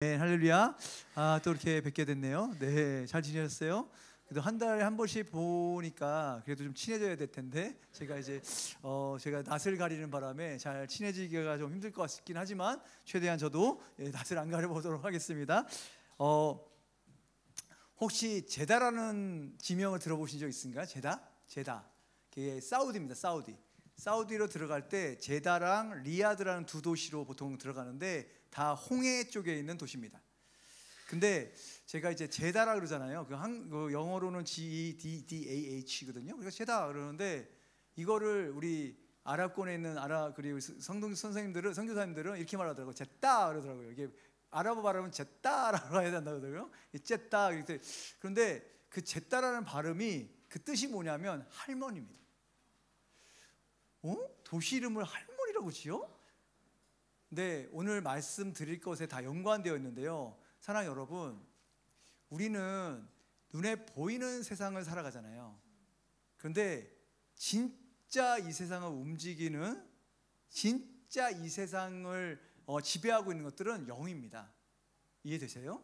네, 할렐루야. 또 이렇게 뵙게 됐네요. 네, 잘 지내셨어요? 그래도 한 달에 한 번씩 보니까 그래도 좀 친해져야 될 텐데 제가 이제 제가 낯을 가리는 바람에 잘 친해지기가 좀 힘들 것 같긴 하지만 최대한 저도 낯을 안 가려보도록 하겠습니다. 혹시 제다라는 지명을 들어보신 적 있습니까? 제다. 그게 사우디입니다. 사우디로 들어갈 때 제다랑 리야드라는 두 도시로 보통 들어가는데 다 홍해 쪽에 있는 도시입니다. 근데 제가 이제 제다라 그러잖아요. 그 영어로는 G-E-D-D-A-H거든요. 그래서 제다 그러는데 이거를 우리 아랍권에 있는 그리고 선생님들은 선교사님들은 이렇게 말하더라고요. 제따 그러더라고요. 이게 아랍어 발음은 제따라고 해야 된다고 그러더라고요. 제따. 그런데 그 제따라는 발음이 그 뜻이 뭐냐면 할머니입니다. 도시 이름을 할머니라고 지어? 네, 오늘 말씀 드릴 것에 다 연관되어 있는데요. 사랑하는 여러분, 우리는 눈에 보이는 세상을 살아가잖아요. 그런데 진짜 이 세상을 움직이는, 진짜 이 세상을 지배하고 있는 것들은 영입니다. 이해되세요?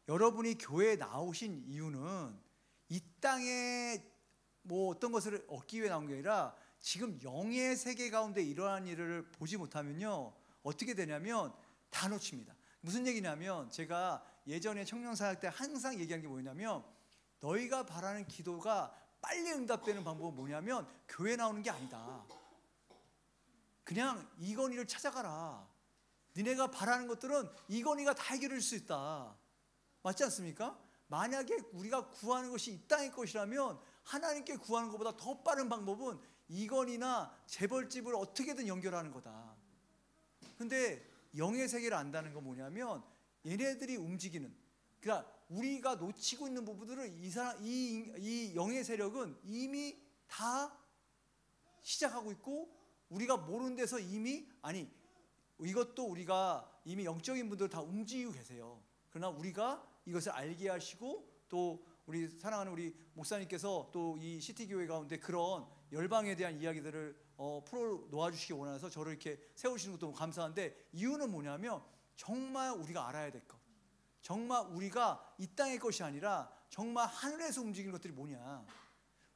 여러분이 교회에 나오신 이유는 이 땅에 뭐 어떤 것을 얻기 위해 나온 게 아니라 지금 영의 세계 가운데 이러한 일을 보지 못하면요 어떻게 되냐면 다 놓칩니다. 무슨 얘기냐면 제가 예전에 청년사역 때 항상 얘기한 게 뭐냐면 너희가 바라는 기도가 빨리 응답되는 방법은 뭐냐면 교회 나오는 게 아니다. 그냥 이건희를 찾아가라. 니네가 바라는 것들은 이건희가 다 해결할 수 있다. 맞지 않습니까? 만약에 우리가 구하는 것이 이 땅의 것이라면 하나님께 구하는 것보다 더 빠른 방법은 이건희나 재벌집을 어떻게든 연결하는 거다. 근데 영의 세계를 안다는 건 뭐냐면 얘네들이 움직이는, 그러니까 우리가 놓치고 있는 부분들을 이 영의 세력은 이미 다 시작하고 있고 우리가 모르는 데서 이것도 우리가 이미 영적인 분들 다 움직이고 계세요. 그러나 우리가 이것을 알게 하시고 또 우리 사랑하는 우리 목사님께서 또 이 시티교회 가운데 그런 열방에 대한 이야기들을 풀어 놓아주시기 원해서 저를 이렇게 세우시는 것도 감사한데 이유는 뭐냐면 정말 우리가 알아야 될 것, 정말 우리가 이 땅의 것이 아니라 정말 하늘에서 움직이는 것들이 뭐냐,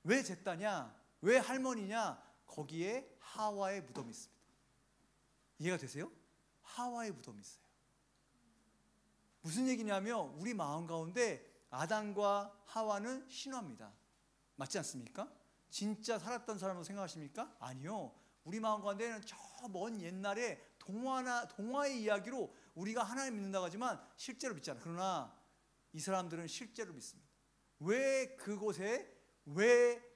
왜 제따냐, 왜 할머니냐, 거기에 하와의 무덤이 있습니다. 이해가 되세요? 하와의 무덤이 있어요. 무슨 얘기냐면 우리 마음 가운데 아담과 하와는 신화입니다. 맞지 않습니까? 진짜 살았던 사람으로 생각하십니까? 아니요. 우리 마음 가운데는 저 먼 옛날에 동화의 이야기로 우리가 하나님 믿는다고 하지만 실제로 믿지 않아요. 그러나 이 사람들은 실제로 믿습니다. 왜 그곳에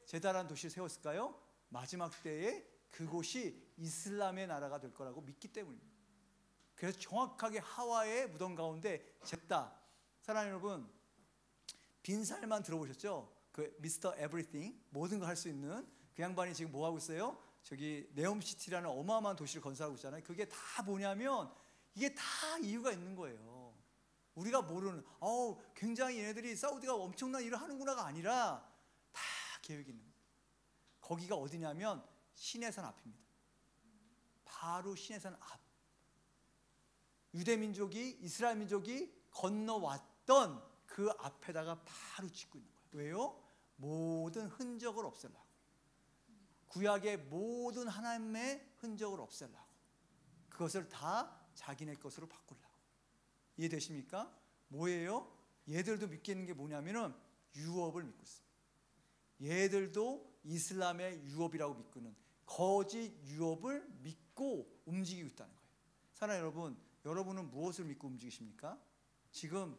제다라는 도시를 세웠을까요? 마지막 때에 그곳이 이슬람의 나라가 될 거라고 믿기 때문입니다. 그래서 정확하게 하와의 무덤 가운데 제따. 사랑하는 여러분, 빈살만 들어보셨죠? 그 미스터 에브리띵, 모든 걸 할 수 있는 그 양반이 지금 뭐 하고 있어요? 저기 네옴시티라는 어마어마한 도시를 건설하고 있잖아요. 그게 다 뭐냐면 이게 다 이유가 있는 거예요. 우리가 모르는 굉장히 얘네들이 사우디가 엄청난 일을 하는구나가 아니라 다 계획이 있는 거예요. 거기가 어디냐면 시내산 앞입니다. 바로 시내산 앞. 유대민족이 이스라엘 민족이 건너왔던 그 앞에다가 바로 짓고 있는 거예요. 왜요? 모든 흔적을 없애려고. 구약의 모든 하나님의 흔적을 없애려고. 그것을 다 자기네 것으로 바꾸려고. 이해되십니까? 뭐예요? 얘들도 믿게 있는 게 뭐냐면은 유업을 믿고 있습니다. 얘들도 이슬람의 유업이라고 믿고는 거짓 유업을 믿고 움직이고 있다는 거예요. 사랑하는 여러분, 여러분은 무엇을 믿고 움직이십니까? 지금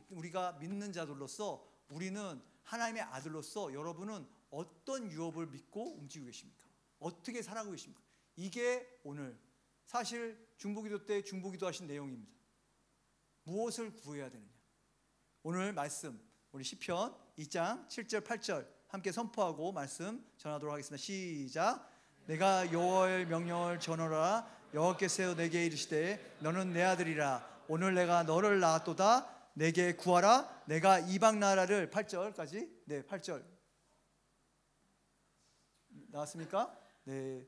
우리가 믿는 자들로서 우리는 하나님의 아들로서 여러분은 어떤 유업을 믿고 움직이고 계십니까? 어떻게 살아가고 계십니까? 이게 오늘 사실 중보기도 때 중보기도 하신 내용입니다. 무엇을 구해야 되느냐? 오늘 말씀 우리 시편 2장 7절 8절 함께 선포하고 말씀 전하도록 하겠습니다. 시작. 내가 여호와의 명령을 전하라. 여호와께서 내게 이르시되 너는 내 아들이라. 오늘 내가 너를 낳았도다. 내게 구하라. 내가 이방 나라를 8절까지 8절 나왔습니까? 네,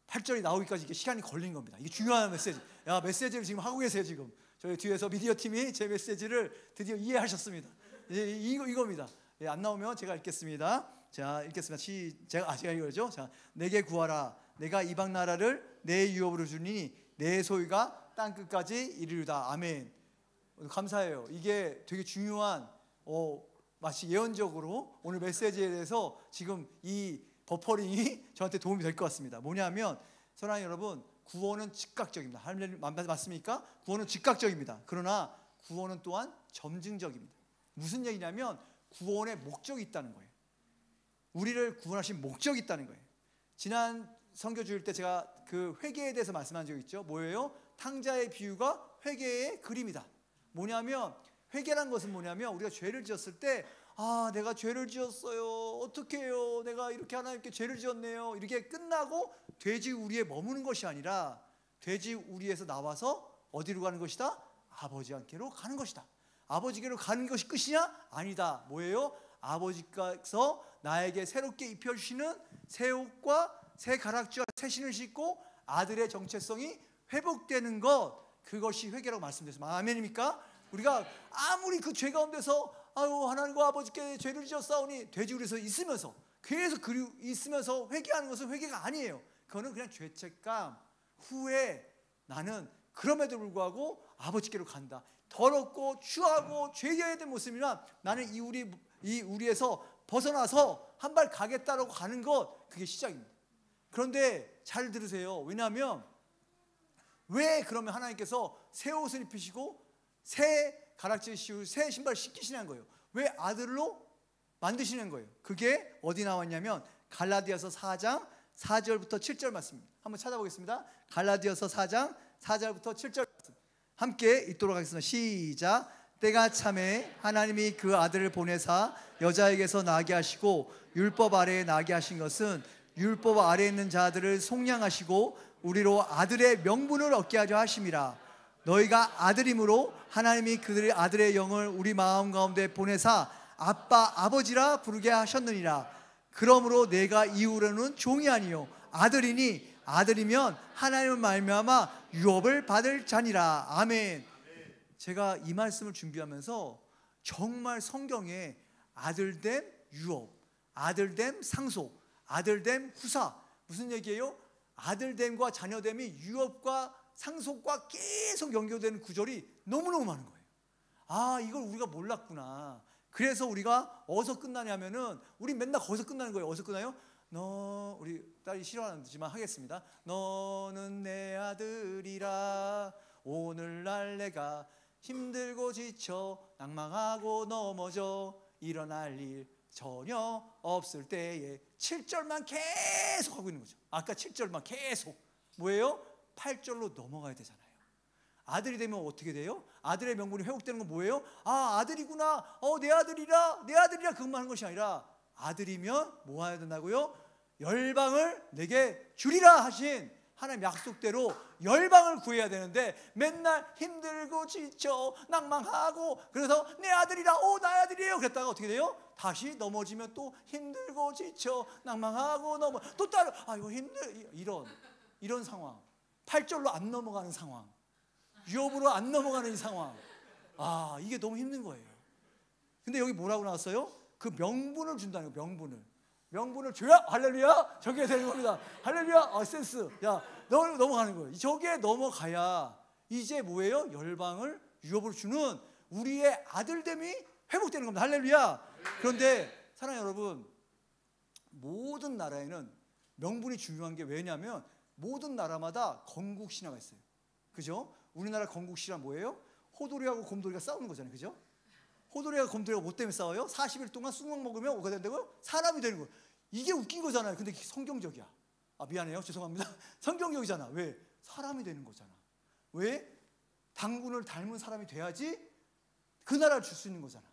8절이 나오기까지 이게 시간이 걸린 겁니다. 이게 중요한 메시지. 메시지를 지금 하고 계세요. 지금 저희 뒤에서 미디어 팀이 제 메시지를 드디어 이해하셨습니다. 이겁니다. 안 나오면 제가 읽겠습니다. 자, 읽겠습니다. 제가 읽어야죠. 자, 내게 구하라. 내가 이방 나라를 내 유업으로 주니 내 소유가 땅 끝까지 이르리다. 아멘. 감사해요. 이게 되게 중요한 마치 예언적으로 오늘 메시지에 대해서 지금 이 버퍼링이 저한테 도움이 될 것 같습니다. 뭐냐면 사랑하는 여러분, 구원은 즉각적입니다. 맞습니까? 구원은 즉각적입니다. 그러나 구원은 또한 점증적입니다. 무슨 얘기냐면 구원의 목적이 있다는 거예요. 우리를 구원하신 목적이 있다는 거예요. 지난 선교 주일 때 제가 그 회개에 대해서 말씀한 적이 있죠. 뭐예요? 탕자의 비유가 회개의 그림이다. 뭐냐면 회개란 것은 뭐냐면 우리가 죄를 지었을 때 내가 죄를 지었어요. 어떻게 해요? 내가 이렇게 하나님께 죄를 지었네요. 이렇게 끝나고 돼지 우리에 머무는 것이 아니라 돼지 우리에서 나와서 어디로 가는 것이다? 아버지께로 가는 것이다. 아버지께로 가는 것이 끝이냐? 아니다. 뭐예요? 아버지께서 나에게 새롭게 입혀주시는 새 옷과 새 가락지와 새 신을 신고 아들의 정체성이 회복되는 것, 그것이 회개라고 말씀드렸습니다. 아멘입니까? 우리가 아무리 그 죄 가운데서 하나님과 아버지께 죄를 지었사오니 돼지우리에서 있으면서 계속 있으면서 회개하는 것은 회개가 아니에요. 그거는 그냥 죄책감, 후회. 나는 그럼에도 불구하고 아버지께로 간다. 더럽고 추하고 죄여야 된 모습이나 나는 이 우리에서 벗어나서 한 발 가겠다라고 가는 것, 그게 시작입니다. 그런데 잘 들으세요. 왜냐하면 왜 그러면 하나님께서 새 옷을 입히시고 새 가락지를 씌우고 새 신발을 신기시는 거예요? 왜 아들로 만드시는 거예요? 그게 어디 나왔냐면 갈라디아서 4장 4절부터 7절 말씀입니다. 한번 찾아보겠습니다. 갈라디아서 4장 4절부터 7절 말씀 함께 읽도록 하겠습니다. 시작. 때가 참에 하나님이 그 아들을 보내사 여자에게서 나게 하시고 율법 아래에 나게 하신 것은 율법 아래에 있는 자들을 속량하시고 우리로 아들의 명분을 얻게 하려 하심이라. 너희가 아들임으로 하나님이 그들의 아들의 영을 우리 마음 가운데 보내사 아빠 아버지라 부르게 하셨느니라. 그러므로 내가 이후로는 종이 아니요 아들이니 아들이면 하나님을 말미암아 유업을 받을 자니라. 아멘. 제가 이 말씀을 준비하면서 정말 성경에 아들됨 유업, 아들됨 상속, 아들됨 후사, 무슨 얘기예요? 아들됨과 자녀됨이 유업과 상속과 계속 연결되는 구절이 너무너무 많은 거예요. 이걸 우리가 몰랐구나. 그래서 우리가 어디서 끝나냐면은 우리 맨날 거기서 끝나는 거예요. 어디서 끝나요? 우리 딸이 싫어하지만 하겠습니다. 너는 내 아들이라 오늘날 내가 힘들고 지쳐 낭망하고 넘어져 일어날 일 전혀 없을 때에 7절만 계속 하고 있는 거죠. 아까 7절만 계속 뭐예요? 8절로 넘어가야 되잖아요. 아들이 되면 어떻게 돼요? 아들의 명분이 회복되는 건 뭐예요? 아들이구나, 내 아들이라 그것만 하는 것이 아니라 아들이면 뭐 해야 된다고요? 열방을 내게 주리라 하신 하나님 약속대로 열방을 구해야 되는데 맨날 힘들고 지쳐 낭망하고 그래서 내 아들이라 나의 아들이에요 그랬다가 어떻게 돼요? 다시 넘어지면 또 힘들고 지쳐 낭망하고 또 따로 이거 이런 상황, 8절로 안 넘어가는 상황, 유업으로 안 넘어가는 이 상황, 이게 너무 힘든 거예요. 근데 여기 뭐라고 나왔어요? 그 명분을 준다는 거예요. 명분을 줘야 할렐루야 저게 되는 겁니다. 할렐루야 센스. 넘어가는 거예요. 저게 넘어가야 이제 뭐예요? 열방을 유업으로 주는 우리의 아들됨이 회복되는 겁니다. 할렐루야. 그런데 사랑하는 여러분, 모든 나라에는 명분이 중요한 게 왜냐하면 모든 나라마다 건국 신화가 있어요. 그죠? 우리나라 건국 신화 뭐예요? 호돌이하고 곰돌이가 싸우는 거잖아요. 그죠? 호돌이하고 곰돌이가 뭐 때문에 싸워요? 40일 동안 쑥막 먹으면 뭐가 된다고요? 사람이 되는 거예요. 이게 웃긴 거잖아요. 근데 성경적이야. 미안해요. 죄송합니다. 성경적이잖아. 왜? 사람이 되는 거잖아. 왜? 당군을 닮은 사람이 돼야지 그 나라를 줄 수 있는 거잖아.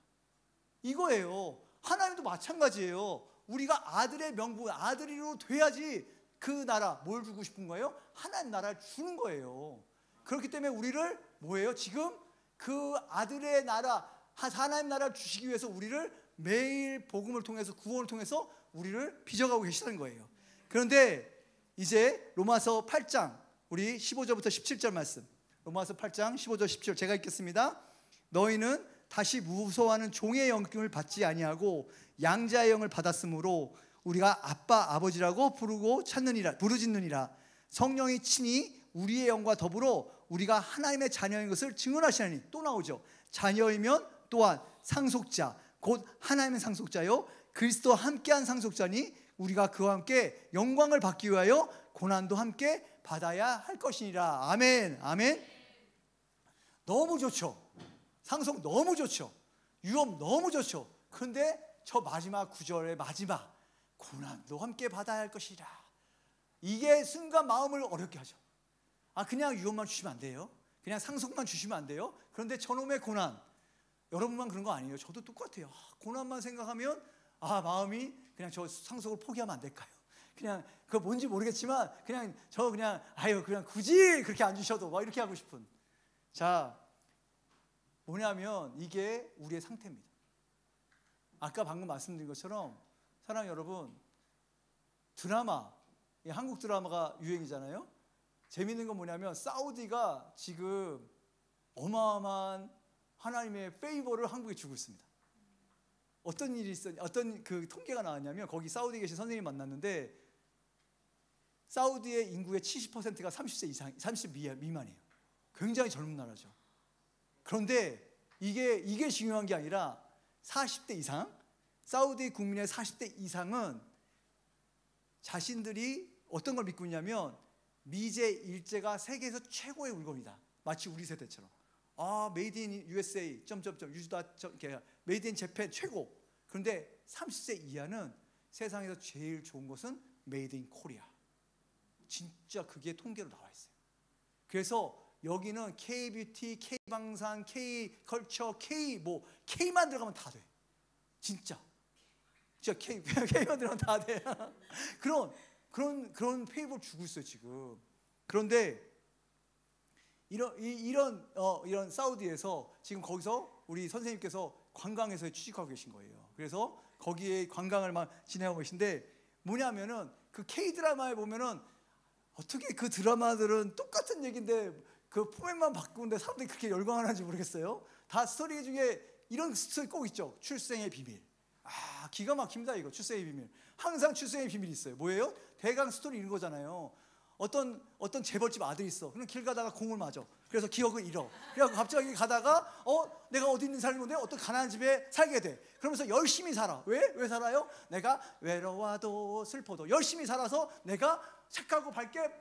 이거예요. 하나님도 마찬가지예요. 우리가 아들의 명분, 아들이로 돼야지 그 나라, 뭘 주고 싶은 거예요? 하나님 나라를 주는 거예요. 그렇기 때문에 우리를 뭐예요? 지금 그 아들의 나라, 하나님 나라를 주시기 위해서 우리를 매일 복음을 통해서 구원을 통해서 우리를 빚어가고 계시다는 거예요. 그런데 이제 로마서 8장 우리 15절부터 17절 말씀 로마서 8장 15절 17절 제가 읽겠습니다. 너희는 다시 무서워하는 종의 영을 받지 아니하고 양자의 영을 받았으므로 우리가 아빠 아버지라고 부르짖느니라. 성령이 친히 우리의 영과 더불어 우리가 하나님의 자녀인 것을 증언하시나니. 또 나오죠. 자녀이면 또한 상속자 곧 하나님의 상속자요 그리스도와 함께한 상속자니 우리가 그와 함께 영광을 받기 위하여 고난도 함께 받아야 할 것이니라. 아멘. 아멘. 너무 좋죠. 상속 너무 좋죠. 유업 너무 좋죠. 그런데 저 마지막 구절의 마지막 고난도 함께 받아야 할 것이라. 이게 순간 마음을 어렵게 하죠. 그냥 유업만 주시면 안 돼요. 그냥 상속만 주시면 안 돼요. 그런데 저놈의 고난, 여러분만 그런 거 아니에요. 저도 똑같아요. 고난만 생각하면 마음이 그냥 저 상속을 포기하면 안 될까요? 그냥 그거 뭔지 모르겠지만 그냥 그냥 굳이 그렇게 안 주셔도 막 이렇게 하고 싶은. 자, 뭐냐면 이게 우리의 상태입니다. 아까 방금 말씀드린 것처럼 사랑하는 여러분, 드라마, 한국 드라마가 유행이잖아요. 재밌는 건 뭐냐면 사우디가 지금 어마어마한 하나님의 페이버를 한국에 주고 있습니다. 어떤 일이 어떤 그 통계가 나왔냐면 거기 사우디에 계신 선생님 만났는데 사우디의 인구의 70%가 30세 이상, 30 미만이에요. 굉장히 젊은 나라죠. 그런데 이게 중요한 게 아니라 40대 이상, 사우디 국민의 40대 이상은 자신들이 어떤 걸 믿고 있냐면 미제 일제가 세계에서 최고의 물건이다. 마치 우리 세대처럼. 메이드 인 USA 유즈다 메이드 인 재팬 최고. 그런데 30세 이하는 세상에서 제일 좋은 것은 메이드 인 코리아. 진짜 그게 통계로 나와 있어요. 그래서 여기는 K-뷰티, K-방산, K-컬처, K만 들어가면 다 돼. 진짜 K만 들어가면 다 돼. 그런 페이버를 주고 있어요 지금. 그런데 이런 사우디에서 지금 거기서 우리 선생님께서 관광에서 취직하고 계신 거예요. 그래서 거기에 관광을 막 진행하고 계신데 뭐냐면은 그 K 드라마에 보면은 어떻게 그 드라마들은 똑같은 얘기인데 그 포맷만 바꾸는데 사람들이 그렇게 열광하는지 모르겠어요. 다 스토리 중에 이런 스토리 꼭 있죠. 출생의 비밀. 기가 막힙니다 이거. 출생의 비밀. 항상 출생의 비밀이 있어요. 뭐예요? 대강 스토리 이런 거잖아요. 어떤 재벌집 아들이 있어. 그럼 길 가다가 공을 맞아. 그래서 기억을 잃어. 그래서 갑자기 가다가 내가 어디 있는 사람인데 어떤 가난한 집에 살게 돼. 그러면서 열심히 살아. 왜 살아요? 내가 외로워도 슬퍼도 열심히 살아서 내가 착하고 밝게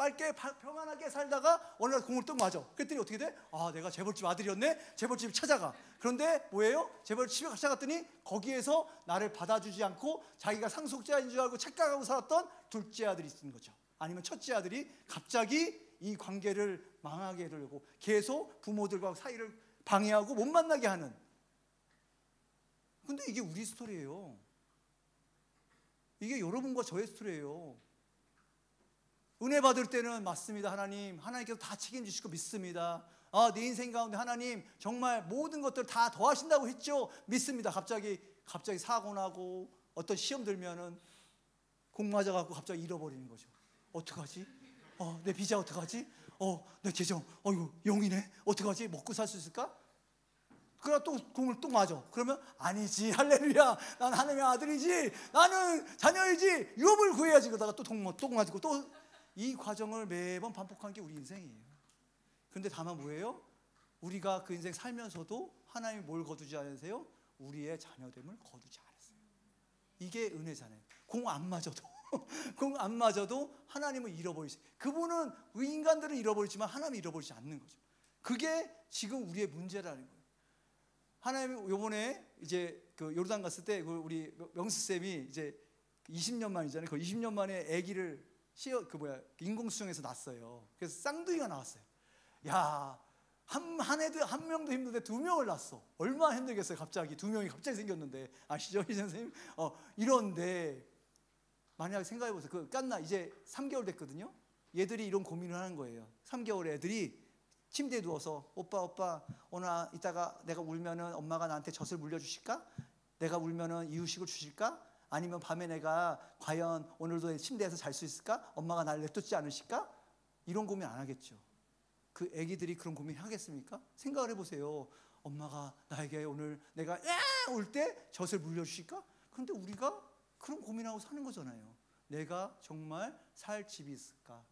평안하게 살다가 어느 날 공을 뚝 맞아. 그랬더니 어떻게 돼? 내가 재벌집 아들이었네. 재벌집 찾아가. 그런데 뭐예요? 재벌집에 찾아갔더니 거기에서 나를 받아주지 않고 자기가 상속자인 줄 알고 착각하고 살았던 둘째 아들이 있는 거죠. 아니면 첫째 아들이 갑자기 이 관계를 망하게 하려고 계속 부모들과 사이를 방해하고 못 만나게 하는. 근데 이게 우리 스토리예요. 이게 여러분과 저의 스토리예요. 은혜 받을 때는 맞습니다. 하나님께서 다 책임지시고 믿습니다. 내 인생 가운데 하나님 정말 모든 것들 다 더하신다고 했죠. 믿습니다. 갑자기 사고 나고 어떤 시험 들면은 공 맞아갖고 갑자기 잃어버리는 거죠. 어떡하지? 내 비자 어떡하지? 내 재정 이거 용이네. 어떡하지? 먹고 살 수 있을까? 그러다 또 공을 또 맞아. 그러면 아니지. 할렐루야. 난 하나님의 아들이지. 나는 자녀이지. 유업을 구해야지. 그러다가 또 똥 맞고 또 이 과정을 매번 반복하는 게 우리 인생이에요. 그런데 다만 뭐예요? 우리가 그 인생 살면서도 하나님이 뭘 거두지 않으세요? 우리의 자녀됨을 거두지 않았어요. 이게 은혜잖아요. 공 안 맞아도 하나님을 잃어버리세요. 그분은 인간들은 잃어버리지만 하나님이 잃어버리지 않는 거죠. 그게 지금 우리의 문제라는 거예요. 하나님이 요번에 이제 그 요르단 갔을 때 우리 명수쌤이 이제 20년 만이잖아요. 그 20년 만에 아기를 인공수정해서 낳았어요. 그래서 쌍둥이가 나왔어요. 한 명도 힘든데 2명을 낳았어. 얼마나 힘들겠어요. 갑자기 2명이 갑자기 생겼는데 아시죠, 이 선생님? 이런데 만약에 생각해보세요. 그 깐나 이제 3개월 됐거든요. 얘들이 이런 고민을 하는 거예요. 3개월 애들이 침대에 누워서 오빠 오늘 이따가 내가 울면은 엄마가 나한테 젖을 물려주실까? 내가 울면은 이유식을 주실까? 아니면 밤에 내가 과연 오늘도 침대에서 잘 수 있을까? 엄마가 나를 냅두지 않으실까? 이런 고민 안 하겠죠. 그 아기들이 그런 고민 하겠습니까? 생각을 해보세요. 엄마가 나에게 오늘 내가 올 때 젖을 물려주실까? 그런데 우리가 그런 고민하고 사는 거잖아요. 내가 정말 살 집이 있을까?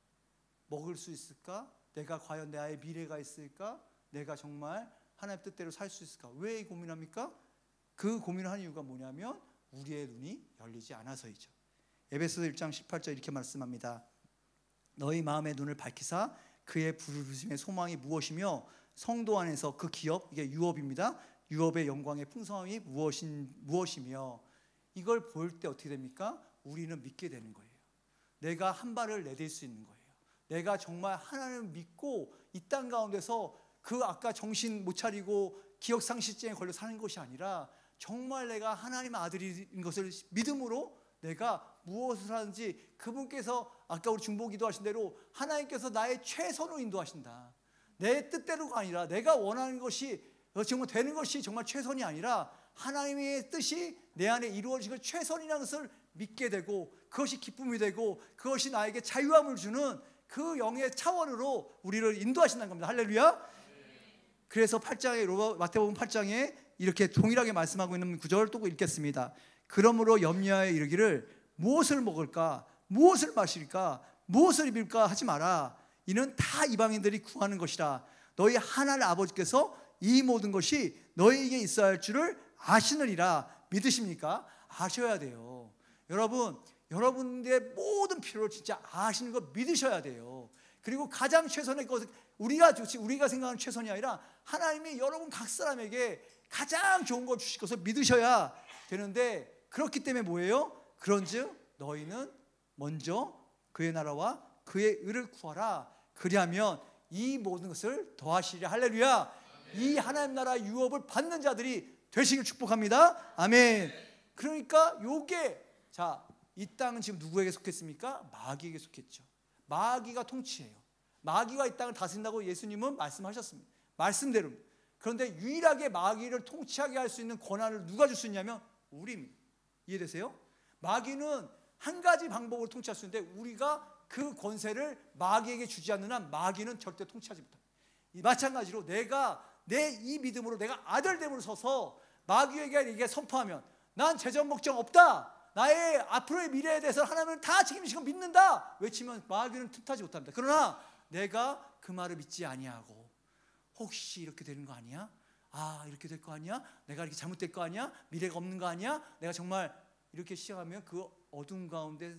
먹을 수 있을까? 내가 과연 내 아이의 미래가 있을까? 내가 정말 하나님 뜻대로 살 수 있을까? 왜 고민합니까? 그 고민을 하는 이유가 뭐냐면 우리의 눈이 열리지 않아서이죠. 에베소서 1장 18절 이렇게 말씀합니다. 너희 마음의 눈을 밝히사 그의 부르심의 소망이 무엇이며 성도 안에서 그 기업, 이게 유업입니다. 유업의 영광의 풍성함이 무엇이며, 이걸 볼 때 어떻게 됩니까? 우리는 믿게 되는 거예요. 내가 한 발을 내딜 수 있는 거예요. 내가 정말 하나님을 믿고 이 땅 가운데서 그 아까 정신 못 차리고 기억상실증에 걸려 사는 것이 아니라 정말 내가 하나님 아들인 것을 믿음으로 내가 무엇을 하는지, 그분께서 아까 우리 중보 기도하신 대로 하나님께서 나의 최선으로 인도하신다. 내 뜻대로가 아니라 내가 원하는 것이 정말 되는 것이 정말 최선이 아니라 하나님의 뜻이 내 안에 이루어지는 최선이라는 것을 믿게 되고, 그것이 기쁨이 되고 그것이 나에게 자유함을 주는 그 영의 차원으로 우리를 인도하신다는 겁니다. 할렐루야. 그래서 8장에 마태복음 8장에 이렇게 동일하게 말씀하고 있는 구절을 또 읽겠습니다. 그러므로 염려하여 이르기를 무엇을 먹을까, 무엇을 마실까, 무엇을 입을까 하지 마라. 이는 다 이방인들이 구하는 것이라. 너희 하나님 아버지께서 이 모든 것이 너희에게 있어야 할 줄을 아시느니라. 믿으십니까? 아셔야 돼요. 여러분들의 모든 필요를 진짜 아시는 거 믿으셔야 돼요. 그리고 가장 최선의 것, 우리가 생각하는 최선이 아니라 하나님이 여러분 각 사람에게 가장 좋은 걸 주실 것을 믿으셔야 되는데, 그렇기 때문에 뭐예요? 그런즉 너희는 먼저 그의 나라와 그의 의를 구하라. 그리하면 이 모든 것을 더하시리라. 할렐루야. 이 하나님 나라 유업을 받는 자들이 되시길 축복합니다. 아멘. 그러니까 요게, 자, 이 땅은 지금 누구에게 속했습니까? 마귀에게 속했죠. 마귀가 통치해요. 마귀가 이 땅을 다스린다고 예수님은 말씀하셨습니다. 말씀대로. 그런데 유일하게 마귀를 통치하게 할 수 있는 권한을 누가 줄 수 있냐면 우리입니다. 이해되세요? 마귀는 한 가지 방법으로 통치할 수 있는데 우리가 그 권세를 마귀에게 주지 않는 한 마귀는 절대 통치하지 못합니다. 마찬가지로 내가 내 이 믿음으로 내가 아들됨으로 서서 마귀에게 이게 선포하면 난 재정 걱정 없다, 나의 앞으로의 미래에 대해서 하나님을 다 책임지고 믿는다 외치면 마귀는 틈타지 못합니다. 그러나 내가 그 말을 믿지 아니하고 혹시 이렇게 되는 거 아니야? 아, 이렇게 될 거 아니야? 내가 이렇게 잘못될 거 아니야? 미래가 없는 거 아니야? 내가 정말 이렇게 시작하면 그 어둠 가운데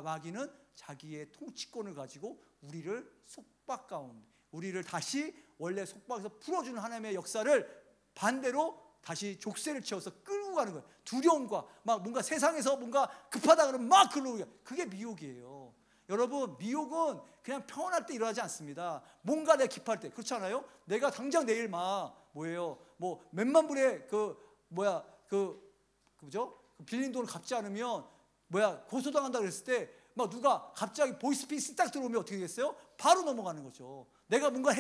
마귀는 자기의 통치권을 가지고 우리를 속박 가운데, 우리를 다시 원래 속박에서 풀어주는 하나님의 역사를 반대로 다시 족쇄를 채워서 끌고 가는 거예요. 두려움과 막 뭔가 세상에서 뭔가 급하다 그러면 막 끌고, 그게 미혹이에요. 여러분, 미혹은 그냥 평온할 때 일어나지 않습니다. 뭔가 내가 기뻐할 때, 그렇지 않아요? 내가 당장 내일 막 뭐예요? 뭐 몇만 불의 그죠? 빌린 돈을 갚지 않으면 고소당한다 그랬을 때 막 누가 갑자기 보이스피스 딱 들어오면 어떻게 되겠어요? 바로 넘어가는 거죠. 내가 뭔가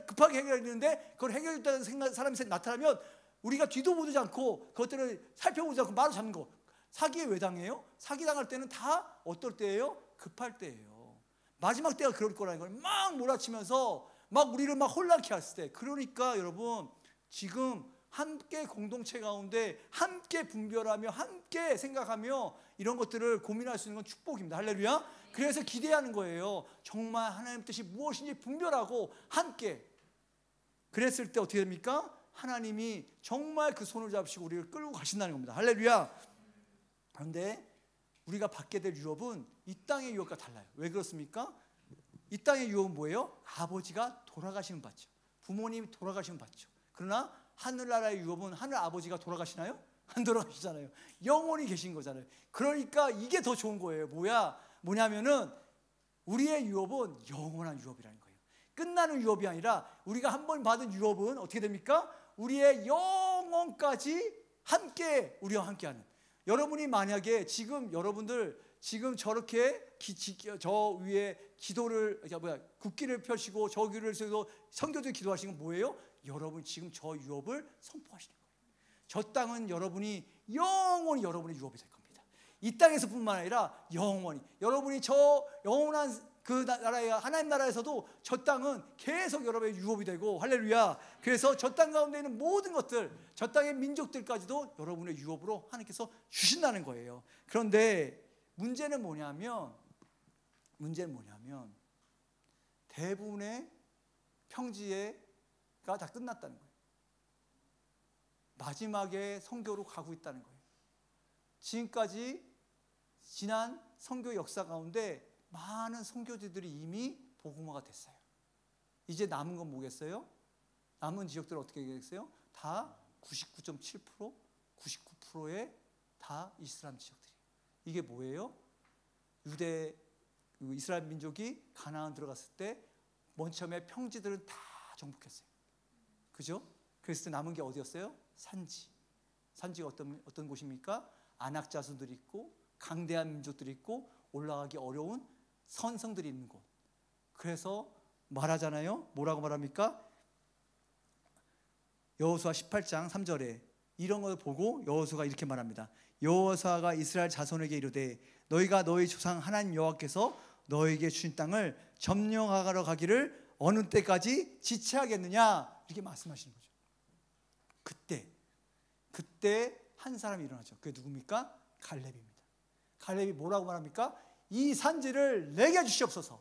급하게 해결했는데 그걸 해결했다는 사람이 나타나면 우리가 뒤도 보지 않고 그것들을 살펴보지 않고 바로 잡는 거. 사기에 왜 당해요? 사기 당할 때는 다 어떨 때예요? 급할 때예요. 마지막 때가 그럴 거라는 걸 막 몰아치면서 막 우리를 막 혼란케 했을 때. 그러니까 여러분, 지금 함께 공동체 가운데 함께 분별하며 함께 생각하며 이런 것들을 고민할 수 있는 건 축복입니다. 할렐루야. 그래서 기대하는 거예요. 정말 하나님 뜻이 무엇인지 분별하고 함께. 그랬을 때 어떻게 됩니까? 하나님이 정말 그 손을 잡으시고 우리를 끌고 가신다는 겁니다. 할렐루야. 그런데 우리가 받게 될 유업은 이 땅의 유업과 달라요. 왜 그렇습니까? 이 땅의 유업은 뭐예요? 아버지가 돌아가시면 받죠. 부모님이 돌아가시면 받죠. 그러나 하늘나라의 유업은 하늘 아버지가 돌아가시나요? 안 돌아가시잖아요. 영원히 계신 거잖아요. 그러니까 이게 더 좋은 거예요. 뭐냐면은 우리의 유업은 영원한 유업이라는 거예요. 끝나는 유업이 아니라 우리가 한 번 받은 유업은 어떻게 됩니까? 우리의 영원까지 함께, 우리와 함께하는. 여러분이 만약에 여러분들 저렇게 저 위에 기도를 국기를 펴시고 저 귀를 쓰고 선교도 기도하시는 건 뭐예요? 여러분 지금 저 유업을 선포하시는 거예요. 저 땅은 여러분이 영원히 여러분의 유업이 될 겁니다. 이 땅에서뿐만 아니라 영원히 여러분이 저 영원한 그 나라의 하나님 나라에서도 저 땅은 계속 여러분의 유업이 되고, 할렐루야. 그래서 저 땅 가운데 있는 모든 것들, 저 땅의 민족들까지도 여러분의 유업으로 하나님께서 주신다는 거예요. 그런데 문제는 뭐냐면 대부분의 평지가 다 끝났다는 거예요. 마지막에 선교로 가고 있다는 거예요. 지금까지 지난 선교 역사 가운데 많은 선교지들이 이미 복음화가 됐어요. 이제 남은 건 뭐겠어요? 남은 지역들은 어떻게 되겠어요? 다 99.7%, 99%의 다 이슬람 지역들이에요. 이게 뭐예요? 이스라엘 민족이 가나안 들어갔을 때 맨 처음에 평지들은 다 정복했어요. 그죠? 그래서 남은 게 어디였어요? 산지가 어떤 곳입니까? 안악 자손들이 있고 강대한 민족들이 있고 올라가기 어려운 선성들이 있는 곳. 그래서 말하잖아요. 뭐라고 말합니까? 여호수아 18장 3절에 이런 걸 보고 여호수아가 이렇게 말합니다. 여호수아가 이스라엘 자손에게 이르되 너희가 너희 조상 하나님 여호와께서 너희에게 주신 땅을 점령하러 가기를 어느 때까지 지체하겠느냐, 이렇게 말씀하시는 거죠. 그때 한 사람이 일어나죠. 그게 누굽니까? 갈렙입니다. 갈렙이 뭐라고 말합니까? 이 산지를 내게 주시옵소서.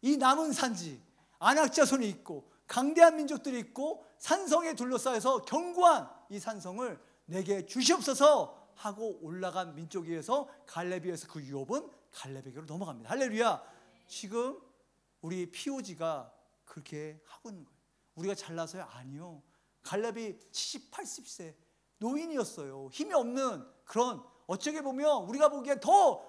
이 남은 산지, 안악 자손이 있고 강대한 민족들이 있고 산성에 둘러싸여서 견고한 이 산성을 내게 주시옵소서 하고 올라간 민족에 의해서 갈렙에 의해서 그 유업은 갈렙에게로 넘어갑니다. 할렐루야. 지금 우리 POG가 그렇게 하고 있는 거예요. 우리가 잘나서요? 아니요. 갈렙이 70, 80세 노인이었어요. 힘이 없는 그런, 어떻게 보면 우리가 보기엔 더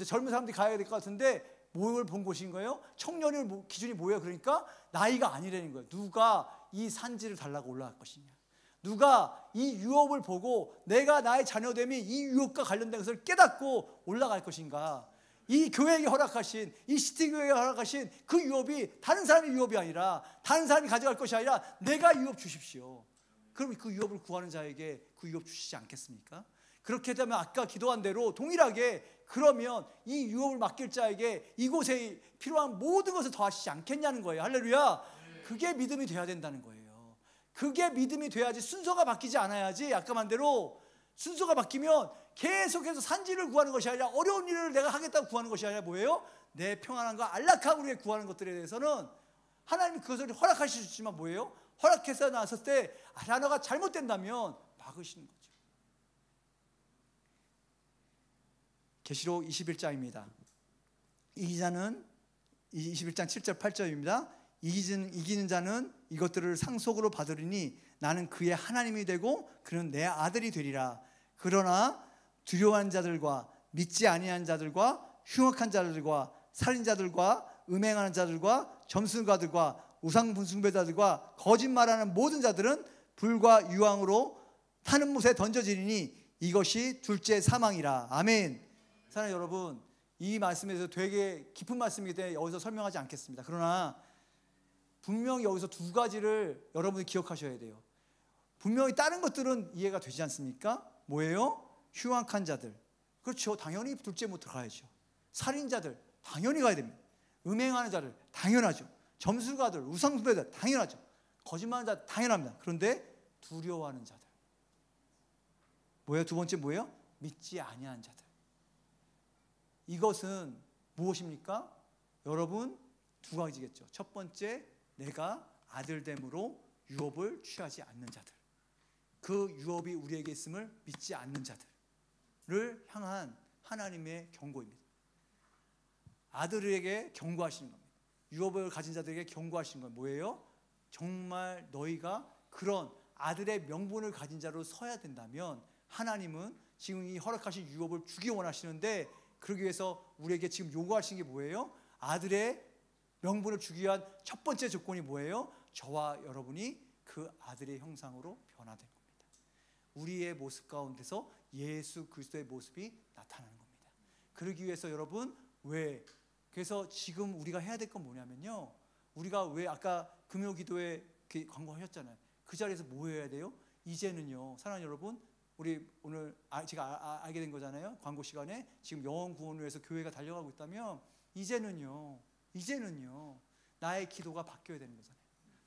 젊은 사람들이 가야 될 것 같은데 뭘 본 곳인 거예요? 청년의 기준이 뭐예요? 그러니까 나이가 아니라는 거예요. 누가 이 산지를 달라고 올라갈 것이냐, 누가 이 유업을 보고 내가 나의 자녀됨이 이 유업과 관련된 것을 깨닫고 올라갈 것인가. 이 교회에게 허락하신, 이 시티교회에 허락하신 그 유업이 다른 사람의 유업이 아니라, 다른 사람이 가져갈 것이 아니라 내가 유업 주십시오. 그럼 그 유업을 구하는 자에게 그 유업 주시지 않겠습니까? 그렇게 되면 아까 기도한 대로 동일하게, 그러면 이 유업을 맡길 자에게 이곳에 필요한 모든 것을 더하시지 않겠냐는 거예요. 할렐루야. 그게 믿음이 돼야 된다는 거예요. 그게 믿음이 돼야지. 순서가 바뀌지 않아야지. 아까 말대로 순서가 바뀌면 계속해서 산지를 구하는 것이 아니라, 어려운 일을 내가 하겠다고 구하는 것이 아니라 뭐예요? 내 평안함과 안락함을 위해 구하는 것들에 대해서는 하나님이 그것을 허락하실 수 있지만 뭐예요? 허락해서 나섰을 때 하나가 잘못된다면 막으시는 거죠. 계시록 21장입니다. 이기자는 21장 7절 8절입니다. 이기는 자는 이것들을 상속으로 받으리니 나는 그의 하나님이 되고 그는 내 아들이 되리라. 그러나 두려워하는 자들과 믿지 아니하는 자들과 흉악한 자들과 살인자들과 음행하는 자들과 점술가들과 우상 분숭배자들과 거짓말하는 모든 자들은 불과 유황으로 타는 못에 던져지리니 이것이 둘째 사망이라. 아멘. 사랑하는 여러분, 이 말씀에서 되게 깊은 말씀이기 때문에 여기서 설명하지 않겠습니다. 그러나 분명히 여기서 두 가지를 여러분이 기억하셔야 돼요. 분명히 다른 것들은 이해가 되지 않습니까? 뭐예요? 흉악한 자들, 그렇죠. 당연히 둘째 못 들어가야죠. 살인자들 당연히 가야 됩니다. 음행하는 자들 당연하죠. 점술가들, 우상숭배자들 당연하죠. 거짓말하는 자들 당연합니다. 그런데 두려워하는 자들, 뭐예요? 두 번째 뭐예요? 믿지 아니하는 자들. 이것은 무엇입니까? 여러분, 두 가지겠죠. 첫 번째, 내가 아들됨으로 유업을 취하지 않는 자들, 그 유업이 우리에게 있음을 믿지 않는 자들을 향한 하나님의 경고입니다. 아들에게 경고하시는 겁니다. 유업을 가진 자들에게 경고하시는 건 뭐예요? 정말 너희가 그런 아들의 명분을 가진 자로 서야 된다면 하나님은 지금 이 허락하신 유업을 주기 원하시는데, 그러기 위해서 우리에게 지금 요구하시는 게 뭐예요? 아들의 명분을 주기 위한 첫 번째 조건이 뭐예요? 저와 여러분이 그 아들의 형상으로 변화된 겁니다. 우리의 모습 가운데서 예수 그리스도의 모습이 나타나는 겁니다. 그러기 위해서 여러분, 그래서 지금 우리가 해야 될 건 뭐냐면요, 우리가 왜 아까 금요 기도에 광고하셨잖아요. 그 자리에서 뭐 해야 돼요? 이제는요, 사랑하는 여러분, 우리 오늘 제가 알게 된 거잖아요. 광고 시간에 지금 영혼 구원을 위해서 교회가 달려가고 있다면, 이제는요 나의 기도가 바뀌어야 되는 거잖아요.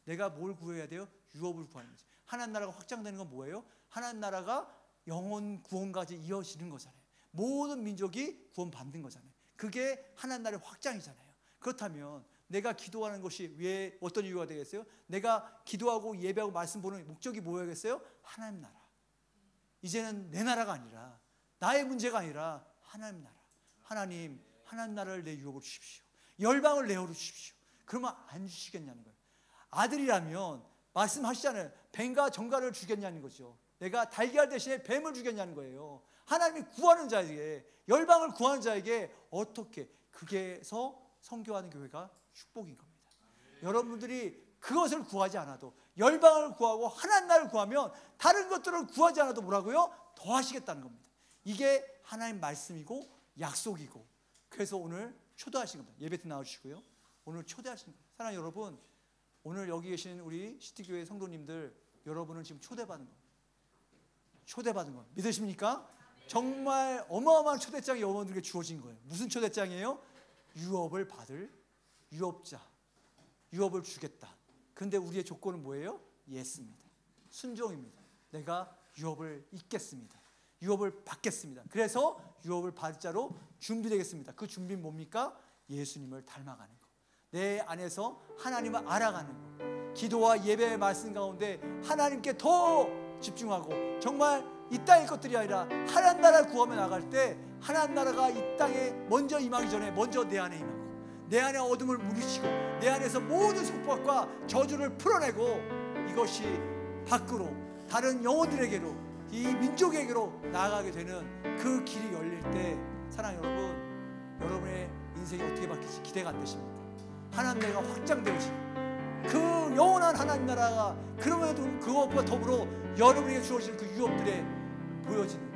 내가 뭘 구해야 돼요? 유업을 구하는 거죠. 하나님 나라가 확장되는 건 뭐예요? 하나님 나라가 영혼 구원까지 이어지는 거잖아요. 모든 민족이 구원받는 거잖아요. 그게 하나님 나라의 확장이잖아요. 그렇다면 내가 기도하는 것이 왜 어떤 이유가 되겠어요? 내가 기도하고 예배하고 말씀 보는 목적이 뭐야겠어요? 하나님 나라. 이제는 내 나라가 아니라 나의 문제가 아니라 하나님 나라. 하나님 나라를 내 유업으로 주십시오. 열방을 내 허로 주십시오. 그러면 안 주시겠냐는 거예요. 아들이라면 말씀하시잖아요. 뱀과 정갈을 주겠냐는 거죠. 내가 달걀 대신에 뱀을 주겠냐는 거예요. 하나님이 구하는 자에게, 열방을 구하는 자에게 어떻게, 그게서 선교하는 교회가 축복인 겁니다. 여러분들이 그것을 구하지 않아도 열방을 구하고 하나님 나라를 구하면 다른 것들을 구하지 않아도 뭐라고요? 더 하시겠다는 겁니다. 이게 하나님 말씀이고 약속이고, 그래서 오늘 초대하신 겁니다. 예배 때 나와주시고요. 오늘 초대하신 겁니다. 사랑하는 여러분, 오늘 여기 계신 우리 시티교회 성도님들, 여러분은 지금 초대받은 겁니다. 초대받은 겁니다. 믿으십니까? 정말 어마어마한 초대장이 여러분들에게 주어진 거예요. 무슨 초대장이에요? 유업을 받을 유업자, 유업을 주겠다. 그런데 우리의 조건은 뭐예요? 예스입니다. 순종입니다. 내가 유업을 잇겠습니다. 유업을 받겠습니다. 그래서 유업을 받을 자로 준비되겠습니다. 그 준비는 뭡니까? 예수님을 닮아가는 것, 내 안에서 하나님을 알아가는 것, 기도와 예배의 말씀 가운데 하나님께 더 집중하고, 정말 이 땅의 것들이 아니라 하나님 나라를 구하며 나갈 때 하나님 나라가 이 땅에 먼저 임하기 전에 먼저 내 안에 임하고, 내 안에 어둠을 물리치고 내 안에서 모든 속박과 저주를 풀어내고, 이것이 밖으로 다른 영혼들에게로, 이 민족에게로 나아가게 되는 그 길이 열릴 때, 사랑하는 여러분, 여러분의 인생이 어떻게 바뀔지 기대가 안 되십니까? 하나님 나라가 확장되어지고 그 영원한 하나님 나라가, 그럼에도 그것과 더불어 여러분에게 주어지는 그 유업들에 보여지는,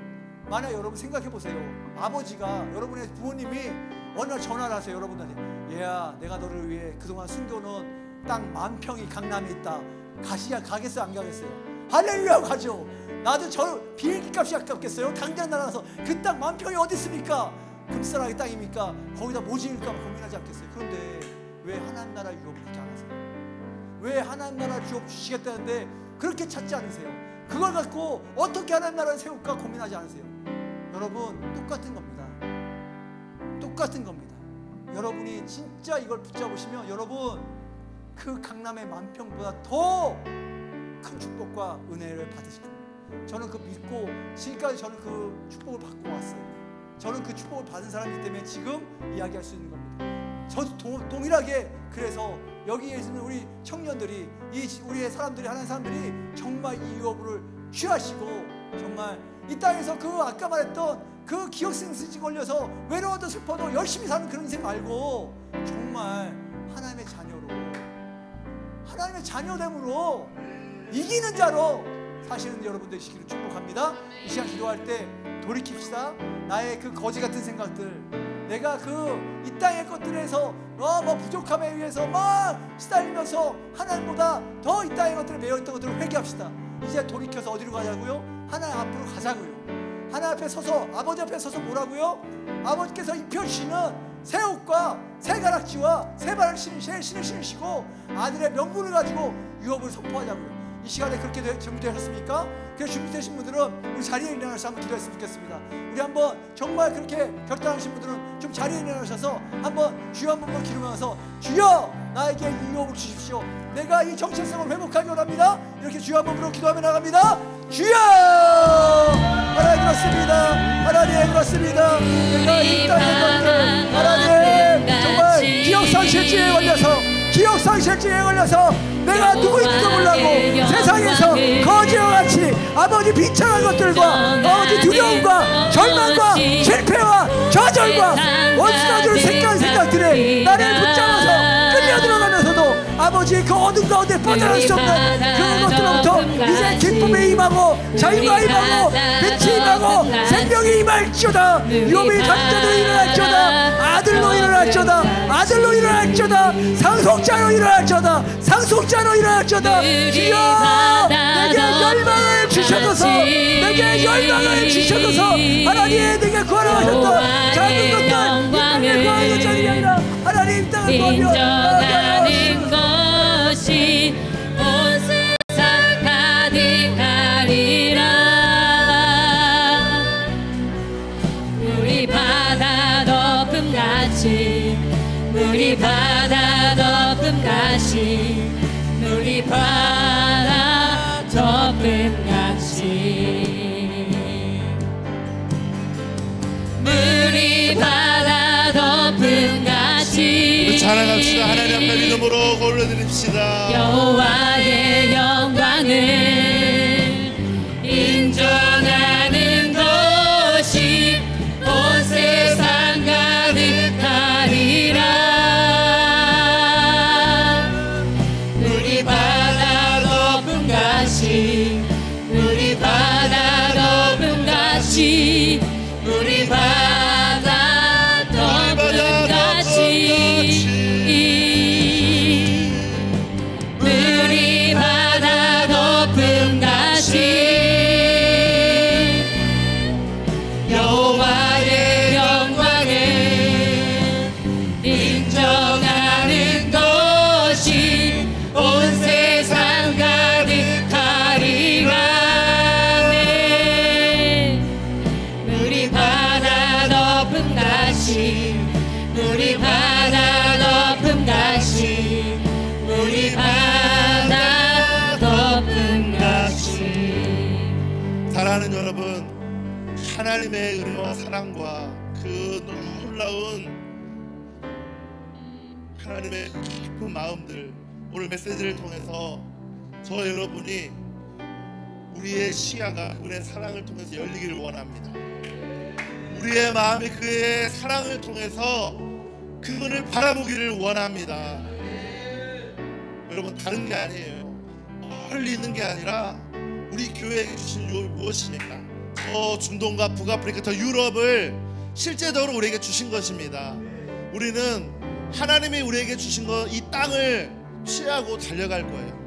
만약 여러분 생각해 보세요. 아버지가, 여러분의 부모님이 어느 날 전화를 하세요. 여러분한테, 얘야, 내가 너를 위해 그동안 숨겨놓은 땅 10,000평이 강남에 있다. 가겠어요? 안 가겠어요? 할렐루야, 가죠. 나도 저 비행기 값이 아깝겠어요? 당장 날아가서 그 땅 10,000평이 어디 있습니까? 금싸라기 땅입니까? 거기다 뭐 지을까 고민하지 않겠어요? 그런데 왜 하나님 나라 유업을 그렇게 안 하세요? 왜 하나님 나라 유업 주시겠다는데 그렇게 찾지 않으세요? 그걸 갖고 어떻게 하나님 나라를 세울까 고민하지 않으세요? 여러분, 똑같은 겁니다. 똑같은 겁니다. 여러분이 진짜 이걸 붙잡으시면 여러분, 그 강남의 10,000평보다 더 큰 축복과 은혜를 받으실 겁니다. 저는 그 믿고 지금까지 저는 그 축복을 받고 왔어요. 저는 그 축복을 받은 사람이기 때문에 지금 이야기할 수 있는 겁니다. 저도 동일하게, 그래서 여기에 있는 우리 청년들이, 우리의 사람들이, 하나님 사람들이 정말 이 유업을 취하시고, 정말 이 땅에서 그 아까 말했던 그 기억생수지 걸려서 외로워도 슬퍼도 열심히 사는 그런 인생 말고, 정말 하나님의 자녀로, 하나님의 자녀됨으로 이기는 자로 사시는 여러분 되시기를 축복합니다. 이 시간 기도할 때 돌이킵시다. 나의 그 거지 같은 생각들, 내가 그 이 땅의 것들에서 뭐 부족함에 의해서 막 시달리면서 하나님보다 더 이 땅의 것들에 매여있던 것들을 회개합시다. 이제 돌이켜서 어디로 가자고요? 하나님 앞으로 가자고요. 하나님 앞에 서서, 아버지 앞에 서서 뭐라고요? 아버지께서 입혀주시는 새 옷과 새 가락지와 새 발을 신으시고 아들의 명분을 가지고 유업을 선포하자고요. 이 시간에 그렇게 준비되셨습니까? 그래서 준비되신 분들은 우리 자리에 일어나셔서 한번 기도했으면 좋겠습니다. 우리 한번 정말 그렇게 결단하신 분들은 좀 자리에 일어나셔서 한번 주여 한 번만 기도하면서, 주여 나에게 이 유업을 주십시오. 내가 이 정체성을 회복하기 원합니다. 이렇게 주여 한 번으로 기도하며 나갑니다. 주여! 하나님 그렇습니다. 하나님 그렇습니다. 내가 이 땅의 것들, 하나님 정말 기억상실증에 걸려서 내가 누구인지도 몰라고 세상에서 거지와 같이 아버지 비참한 것들과 아버지 두려움과 절망과 실패와 좌절과 원수가 주는 생각들에 나를 붙잡아서 끌려 들어가면서도 아버지 그 어둠 가운데 빠져날 수 없는 그것들로부터 이제 기쁨에 임하고 자유가 임하고 빛이 임하고 생명이 임할지어다. 유업이 감자로 일어날지어다. 아들로 일어날지어다. 상속자로 일어날지어다. 주여 내게 열망을 주셔서 하나님 내게 구하라 하셨던 작은 것들, 이 땅에 구하는 것이 아니라 인정하는 것이 온 세상 가득하리라. 물이 바다 덮음같이, 물이 바다 덮음같이, 물이 바다 덮음같이, 물이 바다 덮음같이. 우리 찬양합시다. 하나님 앞에 믿음으로 올려드립시다. 여호와의 영광을 인정하는 것이 온 세상 가득하리라. 물이 바다 덮음같이, 물이 바다 덮음같이, 물이 바다 덮음같이, 물이 바다 덮음같이. 여호와의 영광을 인정하는 것이 온 세상 가득하리라. 네. 물이 바다 덮음같이, 물이 바다 덮음같이, 물이 바다 덮음같이. 사랑하는 여러분, 하나님의 은혜와 사랑과 그 놀라운 하나님의 깊은 마음들, 오늘 메시지를 통해서 저 여러분이 우리의 시야가 그의 사랑을 통해서 열리기를 원합니다. 우리의 마음이 그의 사랑을 통해서 그분을 바라보기를 원합니다. 여러분, 다른 게 아니에요. 멀리 있는 게 아니라 우리 교회에게 주신 유업이 무엇입니까? 저 중동과 북아프리카, 저 유럽을 실제적으로 우리에게 주신 것입니다. 우리는 하나님이 우리에게 주신 것, 이 땅을 취하고 달려갈 거예요.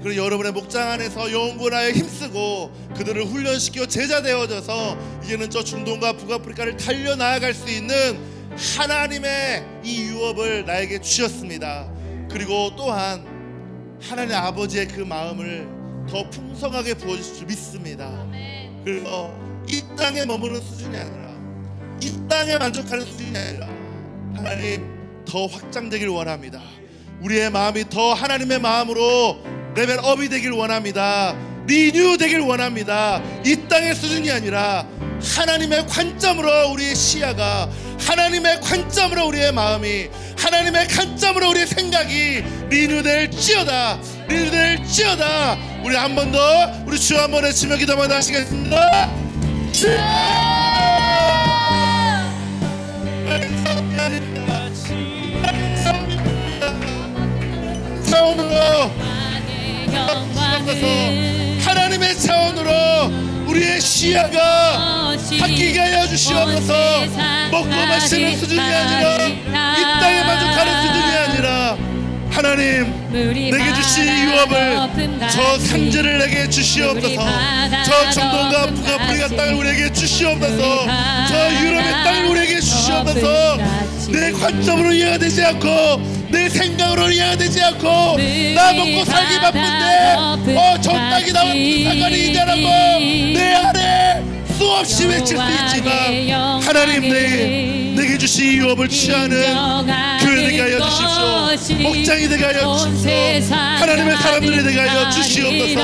그리고 여러분의 목장 안에서 영혼군하여 힘쓰고 그들을 훈련시켜 제자 되어져서 이제는 저 중동과 북아프리카를 달려나아갈 수 있는 하나님의 이 유업을 나에게 주셨습니다. 그리고 또한 하나님 아버지의 그 마음을 더 풍성하게 부어주실 줄 믿습니다. 그래서 이 땅에 머무는 수준이 아니라, 이 땅에 만족하는 수준이 아니라 하나님 더 확장되길 원합니다. 우리의 마음이 더 하나님의 마음으로 레벨업이 되길 원합니다. 리뉴 되길 원합니다. 이 땅의 수준이 아니라 하나님의 관점으로 우리의 시야가, 하나님의 관점으로 우리의 마음이, 하나님의 관점으로 우리의 생각이 리뉴될지어다, 리뉴될지어다. 우리 한 번 더 우리 주 한 번 외치며 기도만 하시겠습니다. 차원으로 하나님의 차원으로 우리의 시야가 바뀌게 하여 주시옵소서. 먹고 마시는 수준이 아니라, 이 땅에 만족하는 수준이 아니라 하나님 내게 주신 유업을, 저 상제를 내게 주시옵소서. 저 중동과 북아프리카 땅을 우리에게 주시옵소서. 저 유럽의 땅을 우리에게 주시옵소서. 내 관점으로 이해가 되지 않고 내 생각으로 이해가 되지 않고 나 먹고 살기 바쁜데 저 땅이 나와 무슨 상관이 있냐라고 내 안에 수없이 외칠 수 있지만 하나님 내게 주신 유업을 취하는 교회 되게 하여 주십시오. 목장이 되게 하여 주십시오. 하나님의 사람들이 되게 하여 주시옵소서.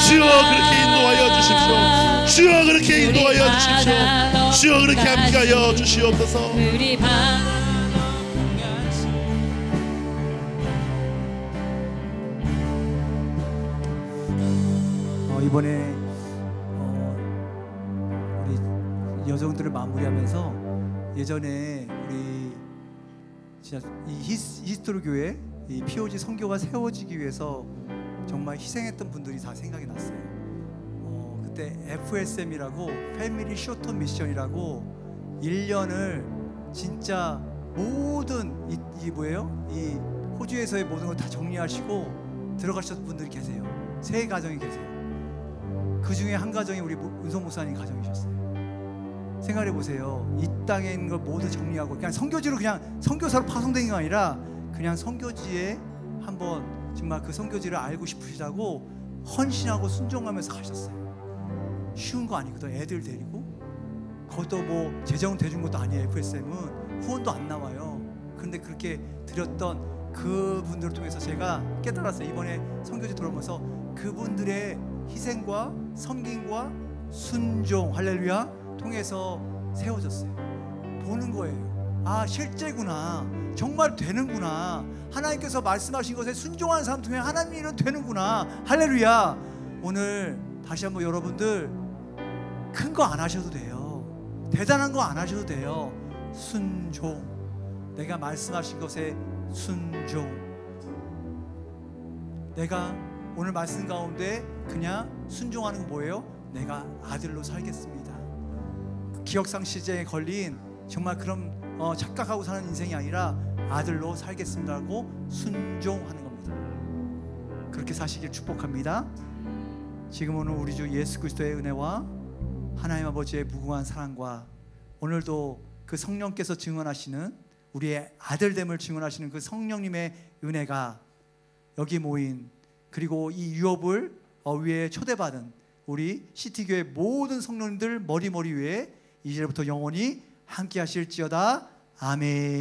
주여 그렇게 인도하여 주십시오. 주여 그렇게 인도하여 주십시오. 주여 그렇게 함께하여 주시옵소서. 이번에 우리 여정들을 마무리하면서 예전에 우리 진짜 이 히스토리 교회 이 POG 선교가 세워지기 위해서 정말 희생했던 분들이 다 생각이 났어요. 그때 FSM이라고 패밀리 쇼트 미션이라고 1년을 진짜 모든 이 뭐예요? 이 호주에서의 모든 걸 다 정리하시고 들어가셨던 분들이 계세요. 3가정이 계세요. 그 중에 한 가정이 우리 은성 목사님 가정이셨어요. 생각해 보세요. 이 땅에 있는 걸 모두 정리하고 그냥 선교지로 그냥 선교사로 파송된 게 아니라 그냥 선교지에 한번 정말 그 선교지를 알고 싶으시다고 헌신하고 순종하면서 가셨어요. 쉬운 거 아니거든. 애들 데리고. 그것도 뭐 재정 대준 것도 아니에요. FSM은 후원도 안 나와요. 그런데 그렇게 드렸던 그분들을 통해서 제가 깨달았어요. 이번에 선교지 돌아오면서 그분들의 희생과 섬김과 순종, 할렐루야, 통해서 세워졌어요. 보는 거예요. 아, 실제구나. 정말 되는구나. 하나님께서 말씀하신 것에 순종하는 사람 통해 하나님의 일은 되는구나. 할렐루야. 오늘 다시 한번 여러분들 큰 거 안 하셔도 돼요. 대단한 거 안 하셔도 돼요. 순종. 내가 말씀하신 것에 순종. 내가 오늘 말씀 가운데 그냥 순종하는 건 뭐예요? 내가 아들로 살겠습니다. 기억상실증에 걸린 정말 그런 착각하고 사는 인생이 아니라 아들로 살겠습니다라고 순종하는 겁니다. 그렇게 사시길 축복합니다. 지금 오늘 우리 주 예수 그리스도의 은혜와 하나님 아버지의 무궁한 사랑과 오늘도 그 성령께서 증언하시는 우리의 아들됨을 증언하시는 그 성령님의 은혜가 여기 모인 그리고 이 유업을 위에 초대받은 우리 시티교회 모든 성령님들 머리 위에 이제부터 영원히 함께 하실지어다. 아멘.